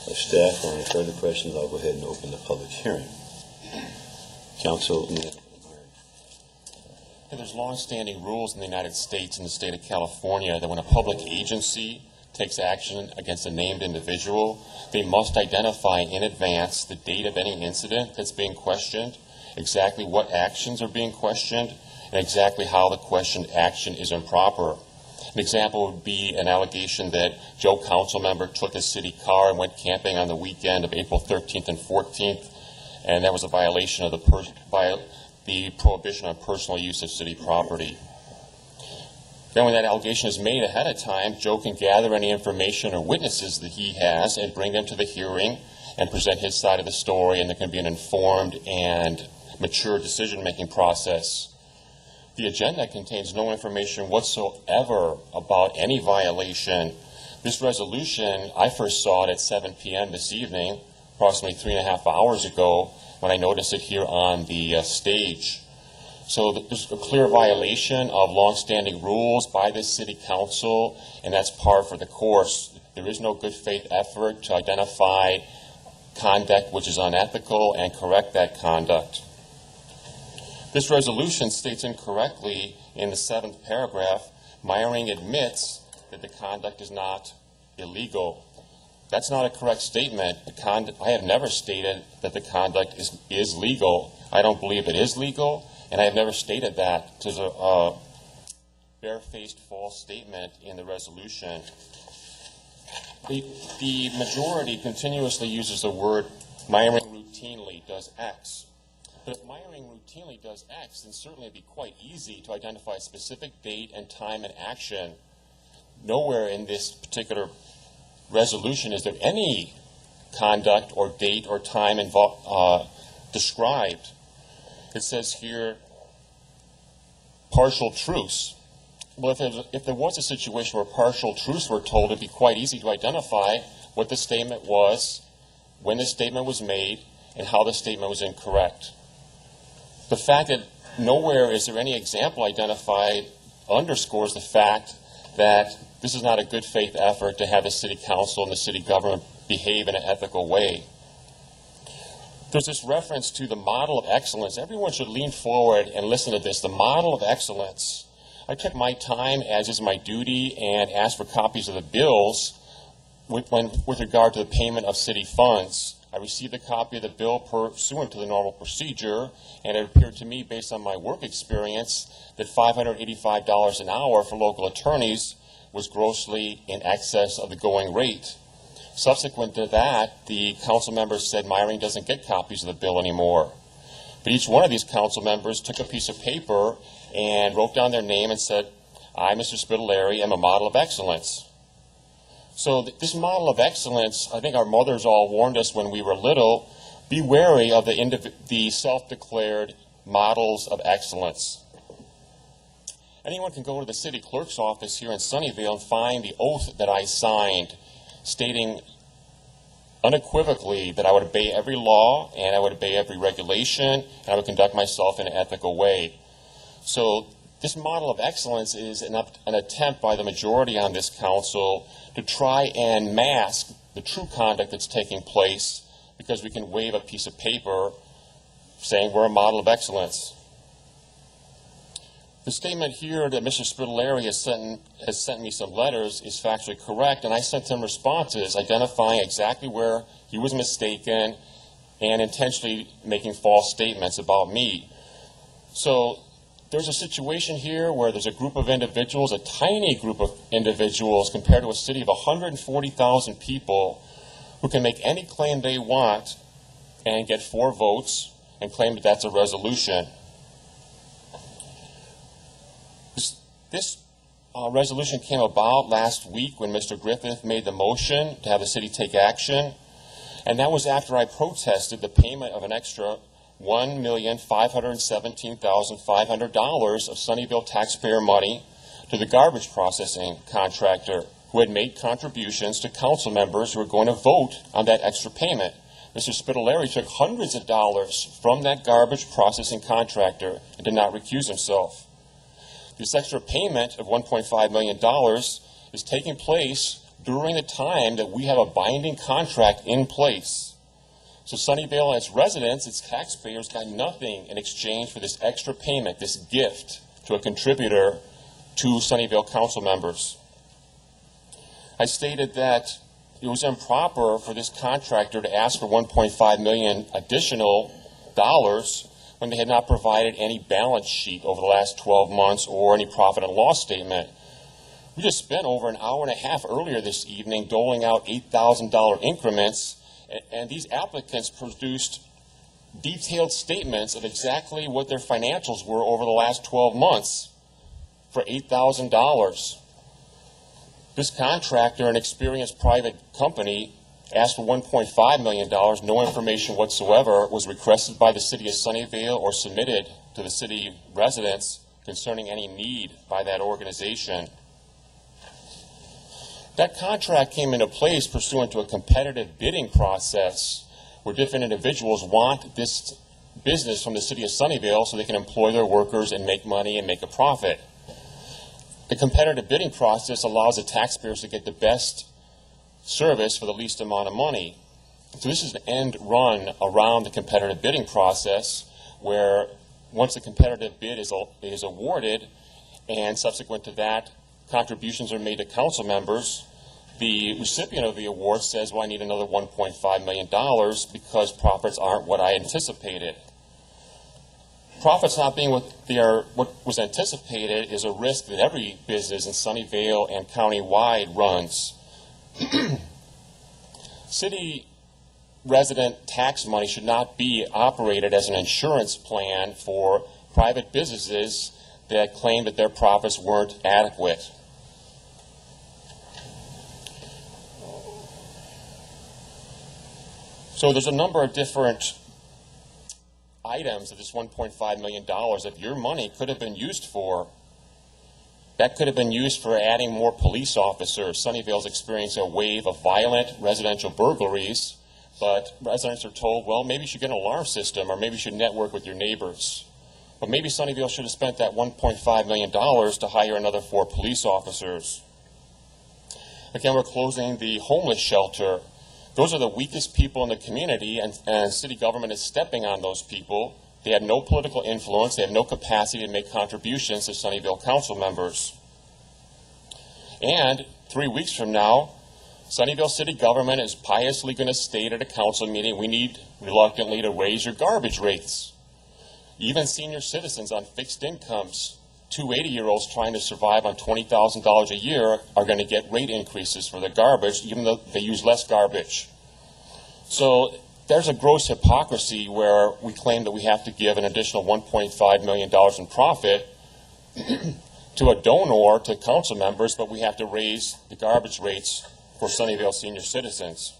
of staff or any further questions, I'll go ahead and open the public hearing. Council. There's long-standing rules in the United States and the state of California that when a public agency takes action against a named individual, they must identify in advance the date of any incident that's being questioned, exactly what actions are being questioned, and exactly how the questioned action is improper. An example would be an allegation that Joe council member took his city car and went camping on the weekend of April 13th and 14th, and that was a violation of the prohibition on personal use of city property. Then when that allegation is made ahead of time, Joe can gather any information or witnesses that he has and bring them to the hearing and present his side of the story, and there can be an informed and mature decision-making process. The agenda contains no information whatsoever about any violation. This resolution, I first saw it at 7 p.m. this evening, approximately 3.5 hours ago, when I noticed it here on the stage. So there's a clear violation of long-standing rules by this city council, and that's par for the course. There is no good faith effort to identify conduct which is unethical and correct that conduct. This resolution states incorrectly in the 7th paragraph, Meyering admits that the conduct is not illegal. That's not a correct statement. I have never stated that the conduct is legal. I don't believe it is legal, and I have never stated that. There's a barefaced false statement in the resolution. The majority continuously uses the word Meyering routinely does X. But if Meyering routinely does X, then certainly it would be quite easy to identify a specific date and time and action. Nowhere in this particular resolution is there any conduct or date or time described. It says here, partial truce. Well, if there was a situation where partial truce were told, it'd be quite easy to identify what the statement was, when the statement was made, and how the statement was incorrect. The fact that nowhere is there any example identified underscores the fact that this is not a good faith effort to have the city council and the city government behave in an ethical way. There's this reference to the model of excellence. Everyone should lean forward and listen to this. The model of excellence. I took my time, as is my duty, and asked for copies of the bills with regard to the payment of city funds. I received a copy of the bill pursuant to the normal procedure, and it appeared to me, based on my work experience, that $585 an hour for local attorneys was grossly in excess of the going rate. Subsequent to that, the council members said Meyering doesn't get copies of the bill anymore. But each one of these council members took a piece of paper and wrote down their name and said, I, Mr. Spitaleri, am a model of excellence. So this model of excellence, I think our mothers all warned us when we were little, be wary of the self-declared models of excellence. Anyone can go to the city clerk's office here in Sunnyvale and find the oath that I signed stating unequivocally that I would obey every law and I would obey every regulation and I would conduct myself in an ethical way. So this model of excellence is an attempt by the majority on this council to try and mask the true conduct that's taking place because we can wave a piece of paper saying we're a model of excellence. The statement here that Mr. Spitaleri has sent me some letters is factually correct, and I sent him responses identifying exactly where he was mistaken and intentionally making false statements about me. So there's a situation here where there's a group of individuals, a tiny group of individuals compared to a city of 140,000 people who can make any claim they want and get 4 votes and claim that that's a resolution. This resolution came about last week when Mr. Griffith made the motion to have the city take action, and that was after I protested the payment of an extra $1,517,500 of Sunnyvale taxpayer money to the garbage processing contractor who had made contributions to council members who were going to vote on that extra payment. Mr. Spitaleri took hundreds of dollars from that garbage processing contractor and did not recuse himself. This extra payment of $1.5 million is taking place during the time that we have a binding contract in place. So Sunnyvale and its residents, its taxpayers, got nothing in exchange for this extra payment, this gift to a contributor to Sunnyvale council members. I stated that it was improper for this contractor to ask for $1.5 million additional dollars when they had not provided any balance sheet over the last 12 months or any profit and loss statement. We just spent over an hour and a half earlier this evening doling out $8,000 increments, and these applicants produced detailed statements of exactly what their financials were over the last 12 months for $8,000. This contractor, an experienced private company, asked for $1.5 million. No information whatsoever was requested by the city of Sunnyvale or submitted to the city residents concerning any need by that organization. That contract came into place pursuant to a competitive bidding process where different individuals want this business from the city of Sunnyvale so they can employ their workers and make money and make a profit. The competitive bidding process allows the taxpayers to get the best service for the least amount of money. So this is an end run around the competitive bidding process where once the competitive bid is awarded and subsequent to that contributions are made to council members, the recipient of the award says, well, I need another $1.5 million because profits aren't what I anticipated. Profits not being what was anticipated is a risk that every business in Sunnyvale and county-wide runs. City resident tax money should not be operated as an insurance plan for private businesses that claim that their profits weren't adequate. So there's a number of different items of this $1.5 million that your money could have been used for. That could have been used for adding more police officers. Sunnyvale's experiencing a wave of violent residential burglaries, but residents are told, well, maybe you should get an alarm system or maybe you should network with your neighbors. But maybe Sunnyvale should have spent that $1.5 million to hire another 4 police officers. Again, we're closing the homeless shelter. Those are the weakest people in the community, and city government is stepping on those people. They have no political influence. They have no capacity to make contributions to Sunnyvale council members. And 3 weeks from now, Sunnyvale city government is piously going to state at a council meeting, we need reluctantly to raise your garbage rates. Even senior citizens on fixed incomes, 2 80-year-olds trying to survive on $20,000 a year are going to get rate increases for their garbage, even though they use less garbage. So there's a gross hypocrisy where we claim that we have to give an additional $1.5 million in profit to a donor, to council members, but we have to raise the garbage rates for Sunnyvale senior citizens.